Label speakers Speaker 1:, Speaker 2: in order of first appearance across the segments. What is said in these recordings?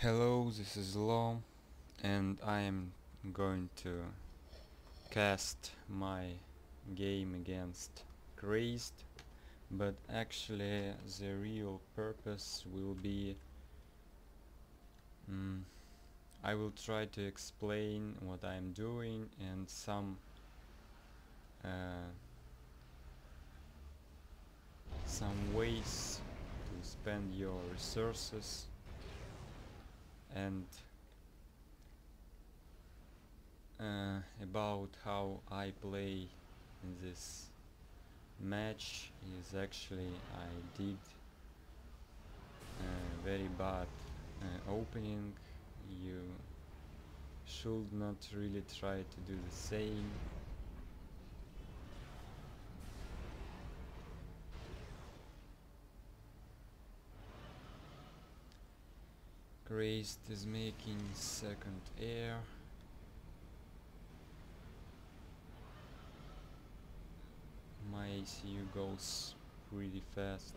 Speaker 1: Hello, this is Lo, and I am going to cast my game against Crazed, but actually the real purpose will be mm, I will try to explain what I'm doing and uh, some ways to spend your resources and about how I play in this match is actually I did very bad opening. You should not really try to do the same. Crazed is making second air. My ACU goes pretty fast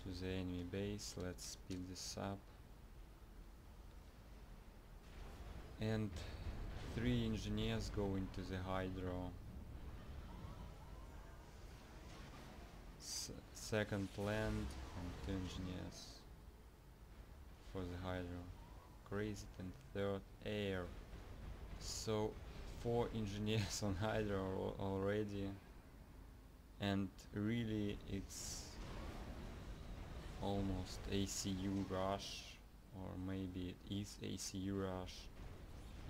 Speaker 1: to the enemy base. Let's speed this up. And 3 engineers go into the hydro. Second land and 2 engineers for the hydro. Crazed and third air. So 4 engineers on hydro already, and really it's almost ACU rush, or maybe it is ACU rush.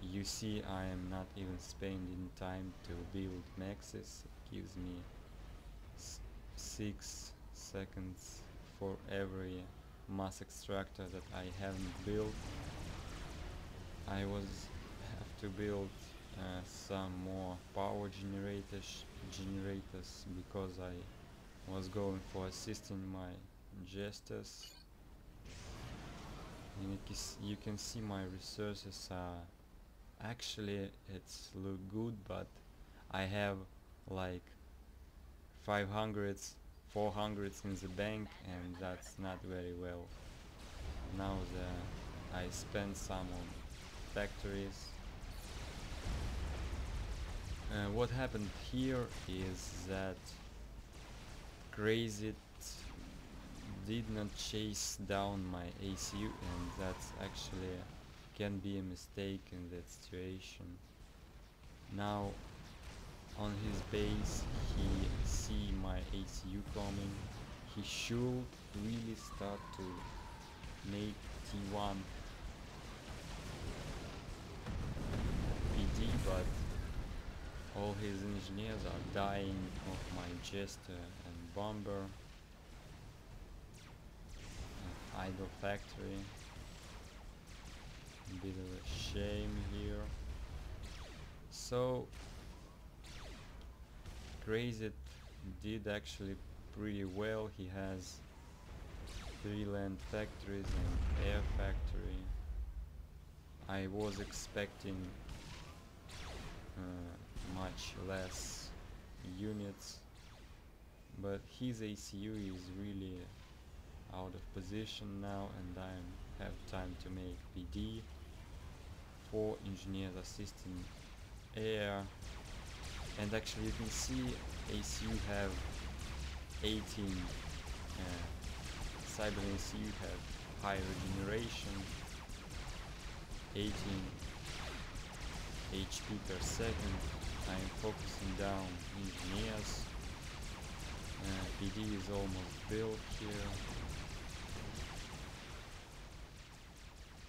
Speaker 1: You see, I am not even spending time to build maxes. It gives me 6 seconds for every mass extractor that I haven't built. I have to build some more power generators because I was going for assisting my jesters. You can see my resources are actually it's look good, but I have like 500s 400s in the bank, and that's not very well. Now I spend some on factories. What happened here is that Crazed did not chase down my ACU, and that's actually can be a mistake in that situation. Now on his base he see my ACU coming. He should really start to make T1 PD, but all his engineers are dying of my jester and bomber. Idle factory. A bit of a shame here. So Crazed did actually pretty well. He has 3 land factories and air factory. I was expecting much less units, but his ACU is really out of position now, and I have time to make PD. 4 engineers assisting air, and actually you can see ACU have 18 Cyber ACU have high regeneration, 18 HP per second. I am focusing down engineers. PD is almost built here,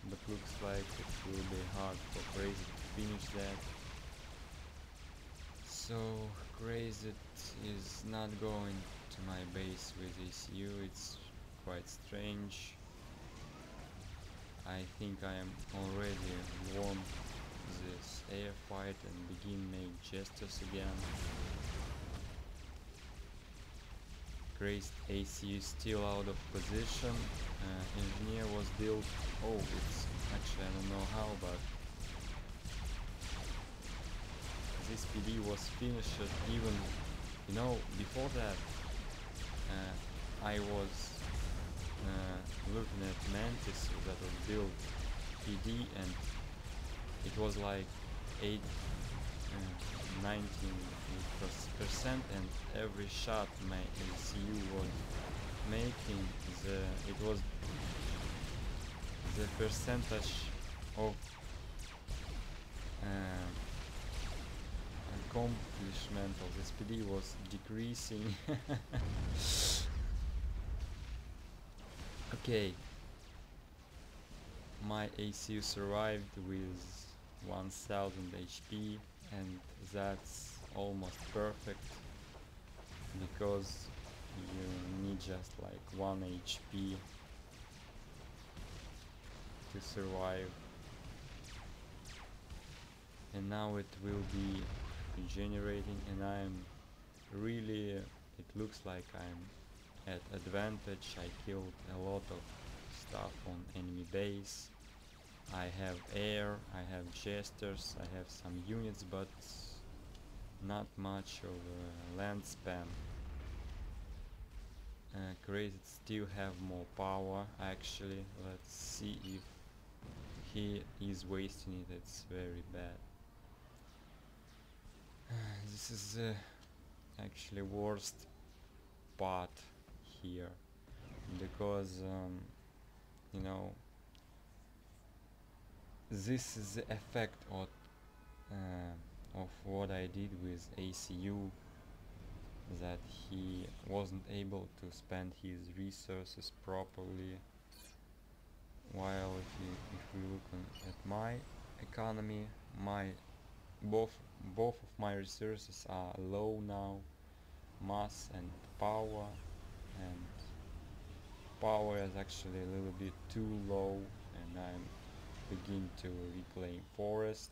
Speaker 1: but looks like it will be hard for Crazed to finish that. So Crazed is not going to my base with ACU. It's quite strange. I think I am already won this air fight and begin make jesters again. Crazed ACU is still out of position. Engineer was built. Oh, it's actually I don't know how, but this PD was finished even, before that. I was looking at Mantis that was built PD, and it was like 8 19%, and every shot my ACU was making, it was the percentage of accomplishment of this PD was decreasing. Okay, my ACU survived with 1000 HP, and that's almost perfect because you need just like 1 HP to survive. And now it will be regenerating, and I'm really, it looks like I'm at advantage. I killed a lot of stuff on enemy base. I have air, I have jesters, I have some units, but not much of land spam. Crazed still have more power actually. Let's see if he is wasting it. It's very bad. This is actually worst part here, because you know, this is the effect of what I did with ACU, that he wasn't able to spend his resources properly. While if we look at my economy, both of my resources are low now, mass and power, and power is actually a little bit too low, and I'm begin to reclaim forest.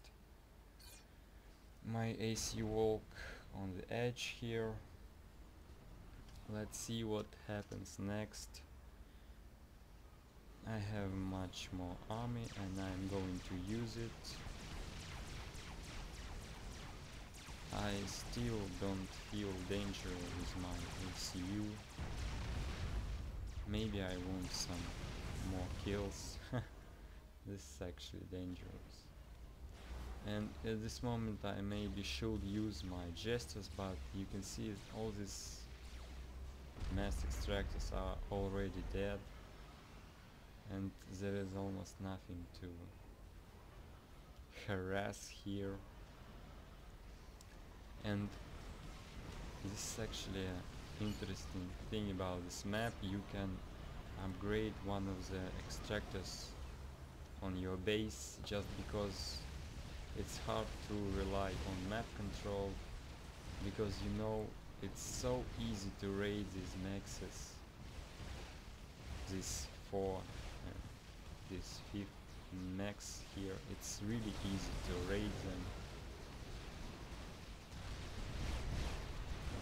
Speaker 1: My AC walk on the edge here. Let's see what happens next. I have much more army and I'm going to use it. I still don't feel danger with my ACU. Maybe I want some more kills. This is actually dangerous. And at this moment I maybe should use my jesters, but you can see all these mass extractors are already dead, and there is almost nothing to harass here. And this is actually an interesting thing about this map. You can upgrade one of the extractors on your base, just because it's hard to rely on map control, because you know it's so easy to raid these maxes, this 4 and this 5th max here. It's really easy to raid them.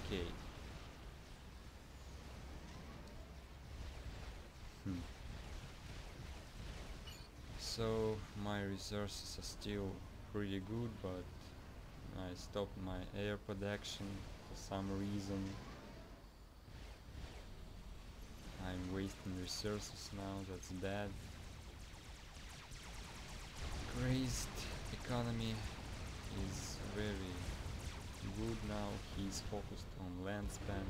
Speaker 1: Okay. So my resources are still pretty good, but I stopped my air production for some reason. I'm wasting resources now, that's bad. Crazed economy is very good now. He's focused on land spam,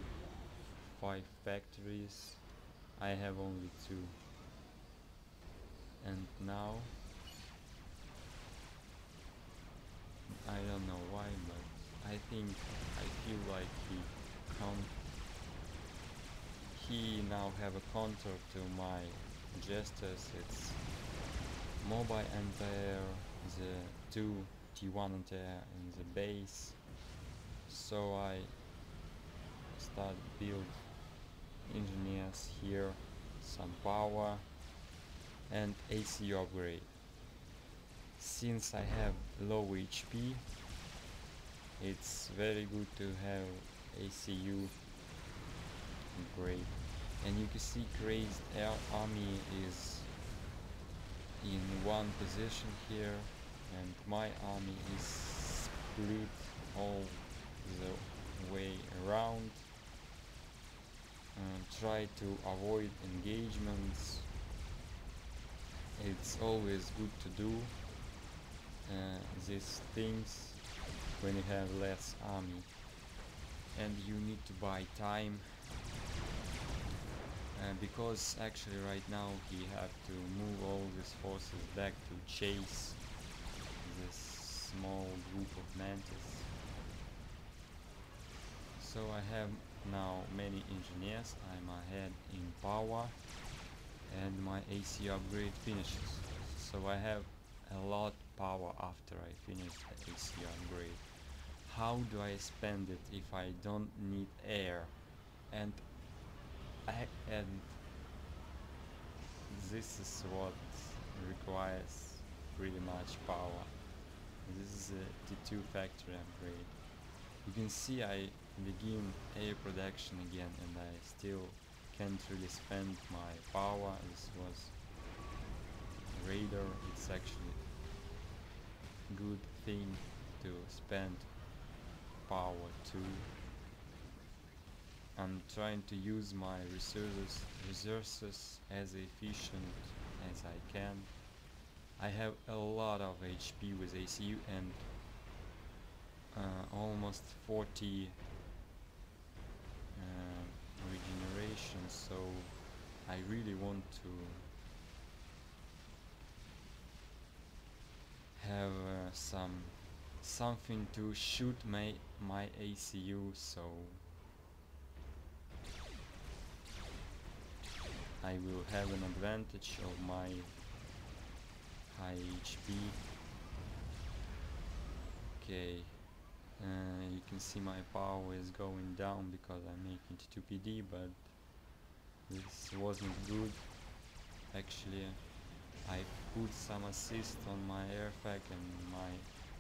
Speaker 1: 5 factories. I have only 2. And now I don't know why, but I feel like he now have a counter to my jesters. It's mobile anti-air, the 2 T1 anti-air in the base. So I start build engineers here, some power and ACU upgrade. Since I have low HP, it's very good to have ACU upgrade. And you can see Crazed army is in one position here, and my army is split all the way around. Try to avoid engagements. It's always good to do these things when you have less army, and you need to buy time because actually right now he have to move all these forces back to chase this small group of mantis. So I have now many engineers, I'm ahead in power, and my AC upgrade finishes. So I have a lot power after I finish the AC upgrade. How do I spend it if I don't need air? And this is what requires pretty much power. This is a T2 factory upgrade. You can see I begin air production again and I still can't really spend my power. This was radar. It's actually a good thing to spend power too. I'm trying to use my resources as efficient as I can. I have a lot of HP with ACU and almost 40 regeneration, so I really want to have something to shoot my ACU, so I will have an advantage of my high HP. Okay, you can see my power is going down because I'm making it 2PD, but this wasn't good. Actually, I put some assist on my airfac and my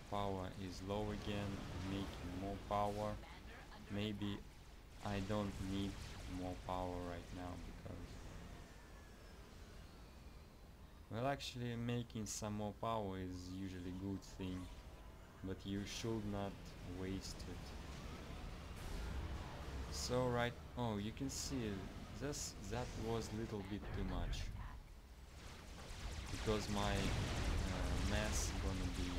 Speaker 1: power is low again, making more power. Maybe I don't need more power right now because, well, actually making some more power is usually a good thing, but you should not waste it. So oh, you can see that was a little bit too much, because my mass gonna be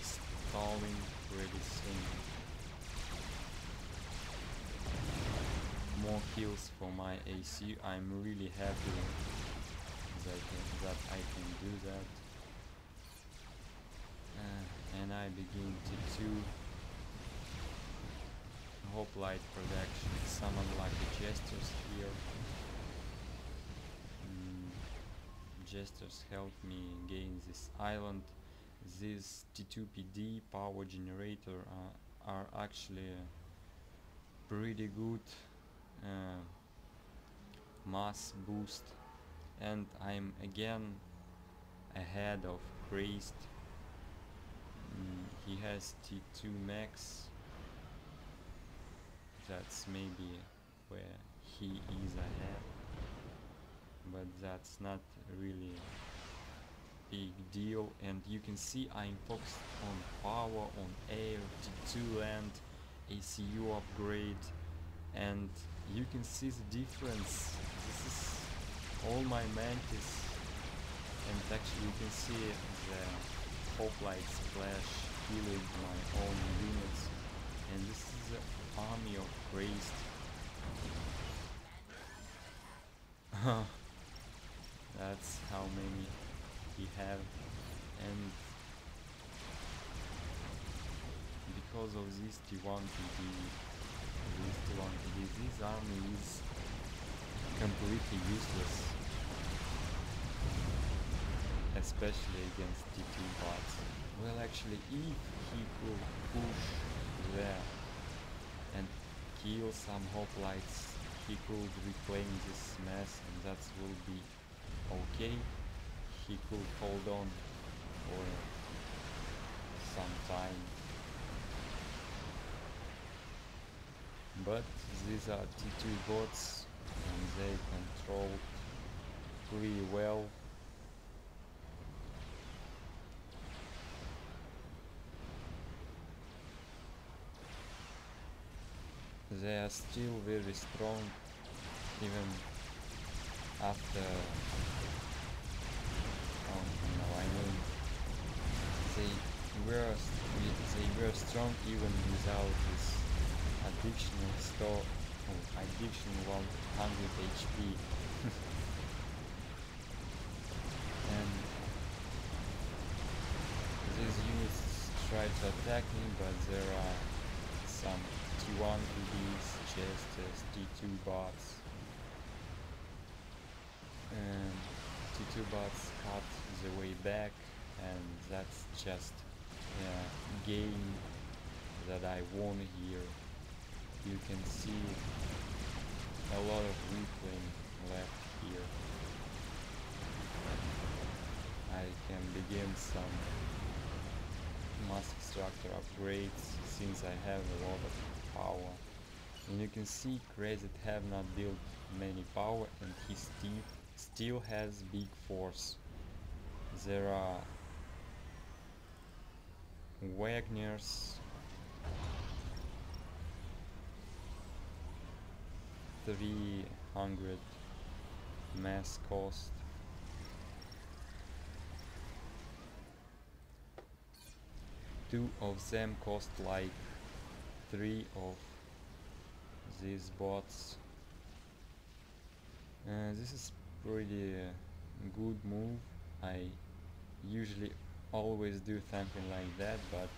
Speaker 1: stalling pretty soon. More kills for my AC. I'm really happy that I can do that. And I begin to do hoplite production. Some unlucky gestures here. Gestures help me gain this island. This T2PD power generator are actually pretty good mass boost, and I'm again ahead of Crazed. He has T2 max. That's maybe where he is ahead, but that's not really big deal. And you can see I'm focused on power, on air, T2 land, ACU upgrade, and you can see the difference. This is all my mantis, and actually you can see the hoplite splash killing my own units, and this is the army of Crazed. That's how many he have, and because of this T1PD, this army is completely useless, especially against T2 bots. Well, actually, if he could push there and kill some hoplites, he could reclaim this mess, and that will be okay. He could hold on for some time. But these are T2 bots and they control pretty well. They are still very strong, even after no, I mean they they were strong even without this additional store addiction 100 HP. And these units try to attack me, but there are some T1 PDs, chesters, T2 bots, and T2 bots cut the way back, and that's just a game that I won here. You can see a lot of weakling left here. I can begin some mass extractor upgrades since I have a lot of power. And you can see Crazed have not built many power, and he still has big force. There are Wagners, 300 mass cost. Two of them cost like 3 of these bots. This is pretty good move. I usually always do something like that, but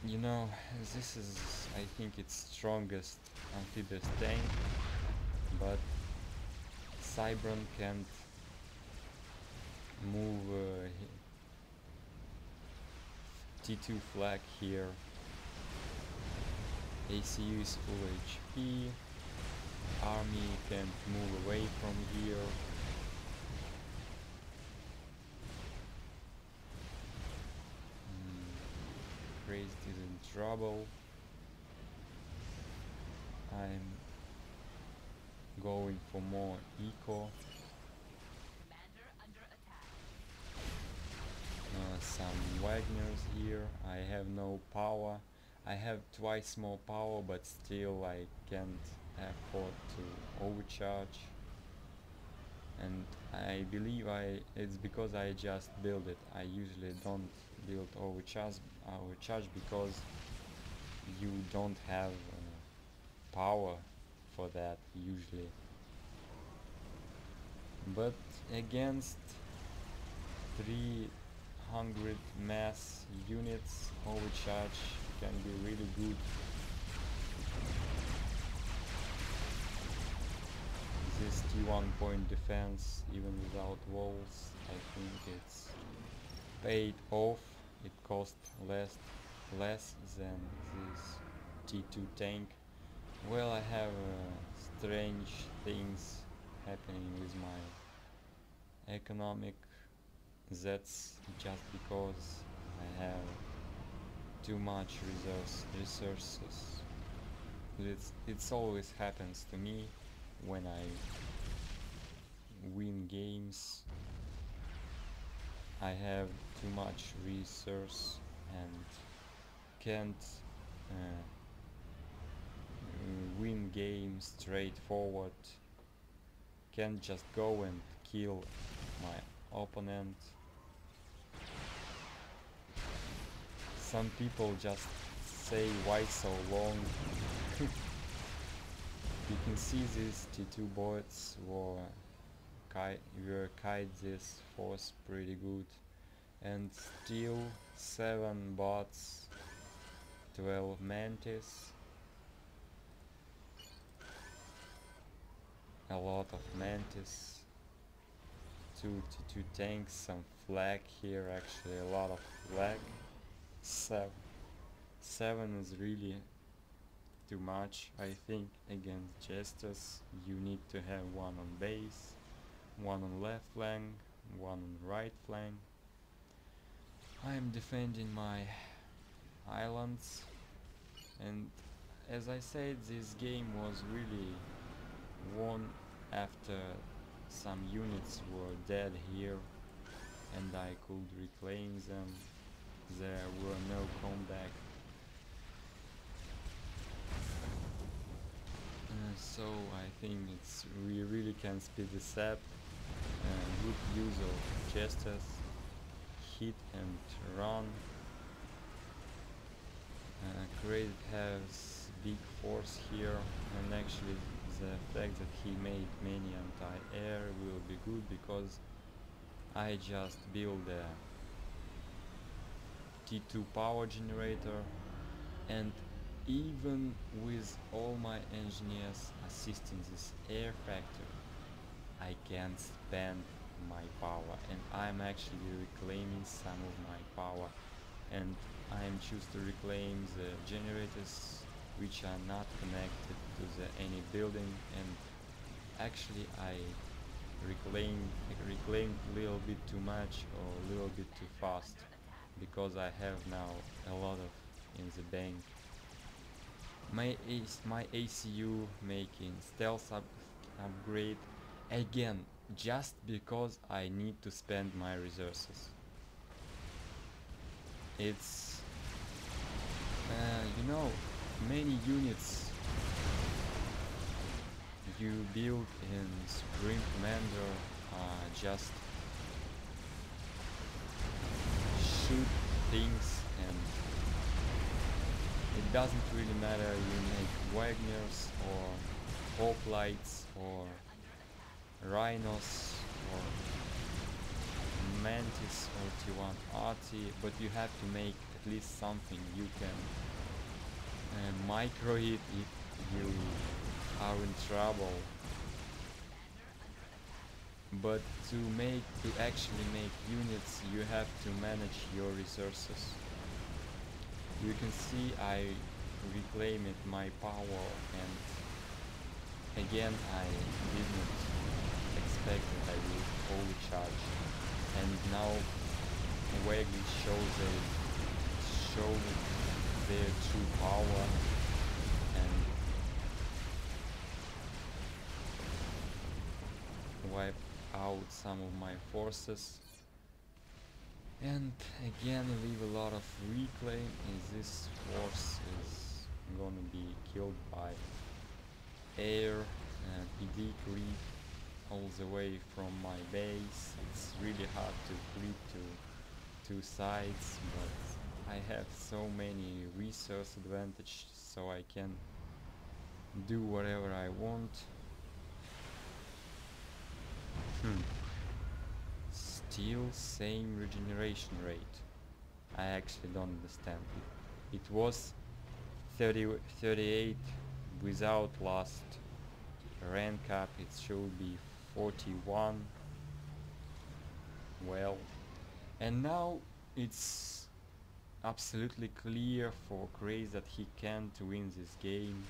Speaker 1: you know, this is, I think, its strongest amphibious tank, but Cybron can't move T2 flag here. ACU is full HP, army can't move away from here. Crazed is in trouble. I'm going for more eco. Some Wagners here. I have no power. I have twice more power, but still I can't afford to overcharge. And I believe it's because I just build it. I usually don't build overcharge because you don't have power for that usually. But against 300 mass units, overcharge can be really good. This T1 point defense, even without walls, I think it's paid off. It cost less than this T2 tank. Well, I have strange things happening with my economic. That's just because I have too much resources. It's always happens to me when I win games. I have too much resource and can't win games straightforward. Can't just go and kill my opponent. Some people just say, why so long? You can see these T2 bots were kite this force pretty good, and still 7 bots, 12 mantis, a lot of mantis, 2 T2 tanks, some flag here, actually a lot of flag. 7 is really too much. I think against jesters you need to have 1 on base, 1 on left flank, 1 on right flank. I am defending my islands, and as I said, this game was really won after some units were dead here and I could reclaim them. There were no comeback. So I think we really can speed this up. Good use of gestures, hit and run. Crazed has big force here, and actually the fact that he made many anti-air will be good, because I just build a T2 power generator, and even with all my engineers assisting this air factor, I can't spend my power, and I'm actually reclaiming some of my power, and I'm choose to reclaim the generators which are not connected to any building, and actually I reclaimed a little bit too much or a little bit too fast, because I have now a lot of in the bank. My ACU making stealth upgrade again, just because I need to spend my resources. It's you know, many units you build in Supreme Commander just shoot things, and it doesn't really matter you make Wagners or Hoplites or Rhinos or Mantis or T1 RT, but you have to make at least something you can micro it if you are in trouble. But to actually make units, you have to manage your resources. You can see I reclaimed my power, and again I didn't expect that I would overcharge, and now Wagner shows their true power, and wipe out some of my forces, and again leave a lot of reclaim, and this force is gonna be killed by air and PD creep all the way from my base. It's really hard to creep to two sides, but I have so many resource advantage, so I can do whatever I want. Still same regeneration rate. I actually don't understand it. It was 38 without last rank up. It should be 41. Well, and now it's absolutely clear for Crazed that he can't win this game.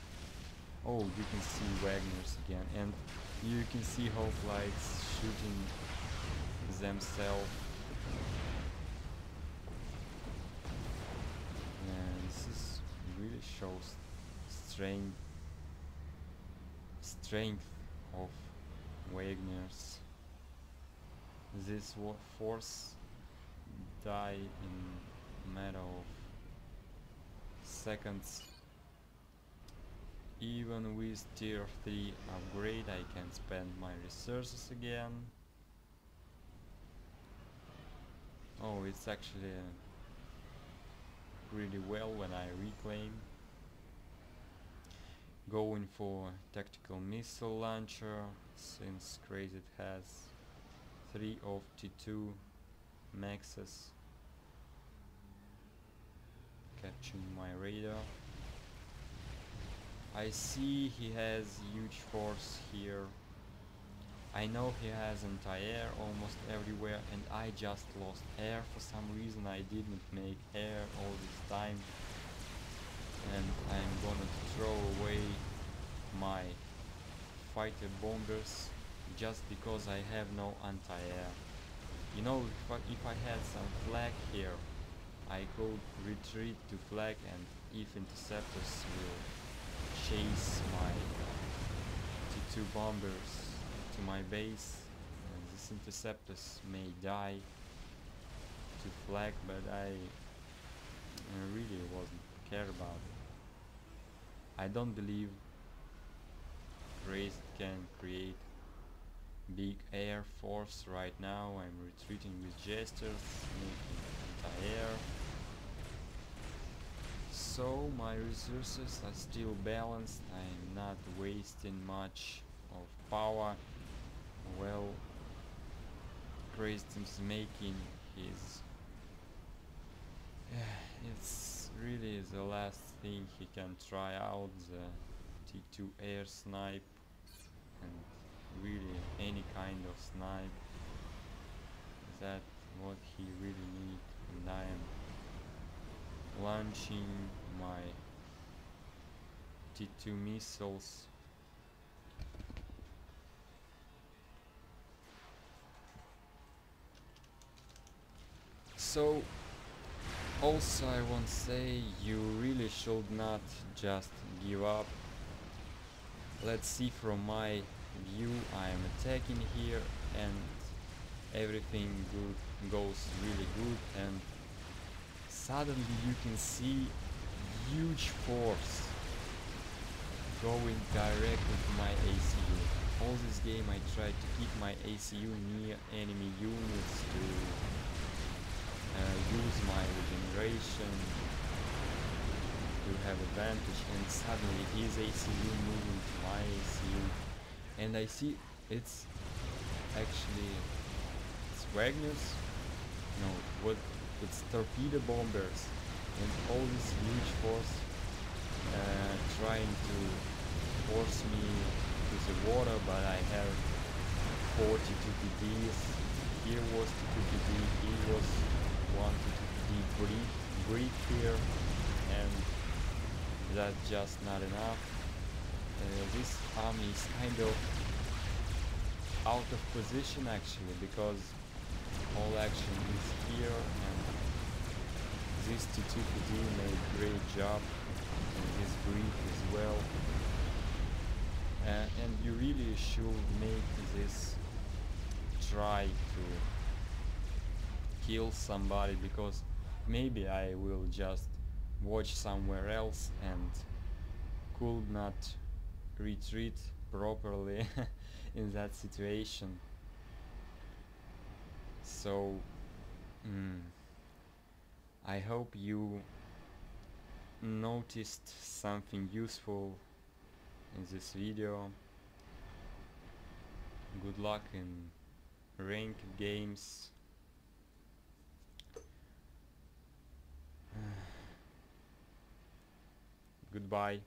Speaker 1: Oh, you can see Wagners again, and you can see Hoplites shooting themselves. And this really shows strength of Wagners. This force die in a matter of seconds. Even with tier 3 upgrade I can spend my resources again. Oh, it's actually really well when I reclaim. Going for tactical missile launcher, since Crazed has 3 of T2 maxes. Catching my radar. I see he has huge force here. I know he has anti-air almost everywhere, and I just lost air for some reason. I didn't make air all this time, and I'm gonna throw away my fighter bombers just because I have no anti-air. You know, if I had some flag here, I could retreat to flag, and if interceptors will chase my T2 bombers to my base, and these interceptors may die to flag, but I really wasn't care about it. I don't believe Crazed can create big air force right now. I'm retreating with gestures, making anti-air. So my resources are still balanced. I'm not wasting much of power. Well, Crazed is making his it's really the last thing he can try out, the T2 air snipe, and really any kind of snipe. That's what he really needs, and I am launching my T2 missiles. So also I want to say you really should not just give up. Let's see, from my view I am attacking here and everything goes really good, and suddenly you can see huge force going directly to my ACU. All this game I tried to keep my ACU near enemy units to use my regeneration to have advantage, and suddenly his ACU moving to my ACU, and I see it's actually Wagner's, no, what, it's torpedo bombers, and all this huge force trying to force me to the water, but I have 42 PDs. Here was 2 PD, here was 1 2 PD break here, and that's just not enough. This army is kind of out of position actually, because all action is here, and this T2PD made great job, and this brief as well. And you really should make this try to kill somebody, because maybe I will just watch somewhere else and could not retreat properly in that situation. So I hope you noticed something useful in this video. Good luck in ranked games. Goodbye.